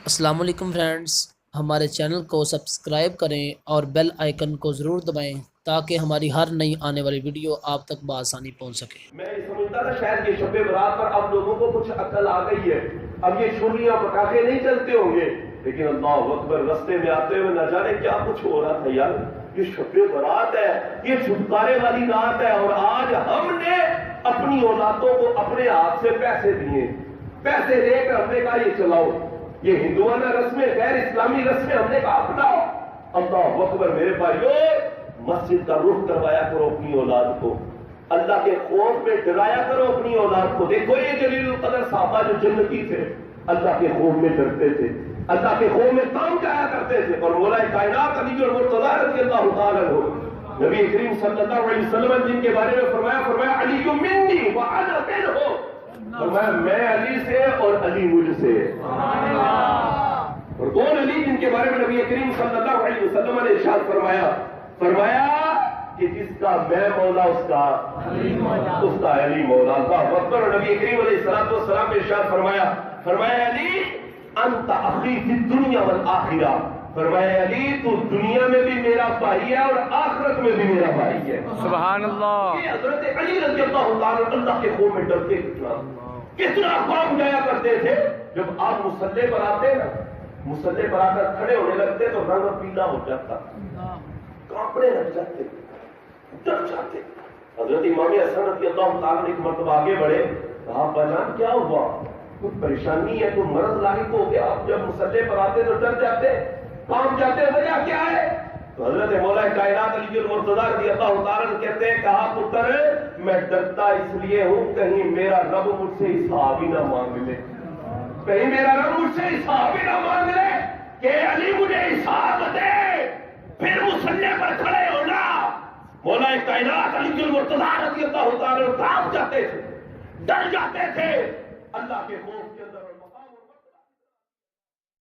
السلام علیکم فرینڈز، ہمارے چینل کو سبسکرائب کریں اور بیل آئیکن کو ضرور دبائیں تاکہ ہماری ہر نئی آنے والی ویڈیو آپ تک بآسانی پہنچ سکے۔ میں سمجھتا تھا شاید یہ شب برات پر اب لوگوں کو کچھ عقل آ گئی ہے، اب یہ چھریاں پٹاخے نہیں چلتے ہوں گے، لیکن اللہ اکبر، رستے میں آتے ہوئے نہ جانے کیا کچھ ہو رہا تھا یار۔ یہ شب برات ہے، یہ چھٹکارے والی رات ہے، اور آج ہم نے اپنی اولادوں کو اپنے ہاتھ سے پیسے دیے، پیسے دے کر ہم نے کہا یہ چلاؤ، یہ ہندوانہ رسمیں، غیر اسلامی رسمیں ہم نے کہا اپناؤ۔ اللہ اکبر میرے بھائیو، مسجد کا رخ کروایا کرو اپنی اولاد کو، اللہ کے خوف میں ڈرایا کرو اپنی اولاد کو۔ دیکھو یہ جلیل القدر صحابہ جو جنتی تھے، اللہ کے خوف میں ڈرتے تھے، اللہ کے خوف میں کام کیا کرتے تھے، اور مولا کائنات علی المرتضیٰ رضی اللہ تعالیٰ عنہ، نبی کریم صلی اللہ علیہ وسلم جن کے بارے میں فرمایا علی منی وانا منہ، فرمایا میں علی سے اور علی مجھ سے۔ اور کون علی؟ جن کے بارے میں نبی کریم صلی اللہ علیہ وسلم نے ارشاد فرمایا کہ جس کا میں مولا اس کا علی مولا۔ اللہ اکبر۔ اور نبی کریم علیہ الصلوۃ والسلام نے ارشاد فرمایا علی انت اخی فی الدنیا والآخرہ، فرمایا علی تو دنیا میں بھی میرا بھائی ہے اور آخرت میں بھی میرا بھائی ہے۔ سبحان اللہ۔ یہ حضرت علی رضی اللہ تعالیٰ اللہ کے خوف میں ڈرتے کتنا خوف جایا کرتے تھے۔ جب آپ مصلی پر آتے نا، مصلی پر آ کر کھڑے ہونے لگتے تو رنگ پیلا ہو جاتا، کانپنے لگ جاتے، ڈر جاتے۔ حضرت امام حسن رضی اللہ تعالیٰ ایک مرتبہ آگے بڑھے، کہا ابا جان کیا ہوا؟ کوئی پریشانی ہے، کوئی مرض لاحق ہو گیا؟ آپ جب مصلی پر آتے تو ڈر جاتے، کانپ جاتے، وجہ کیا ہے؟ تو حضرت مولا کائنات علی المرتضیٰ رضی اللہ تعالیٰ کہتے ہیں، کہا پتر میں ڈرتا اس لیے ہوں کہیں میرا رب مجھ سے حساب ہی نہ مانگ لے، کہیں میرا رب مجھ سے حساب ہی نہ مانگ لے کہ علی مجھے حساب دے پھر مصلی پر کھڑے ہونا۔ مولا کائنات علی المرتضیٰ رضی اللہ تعالیٰ کانپ جاتے تھے، ڈر جاتے تھے اللہ کے خوف کے اندر۔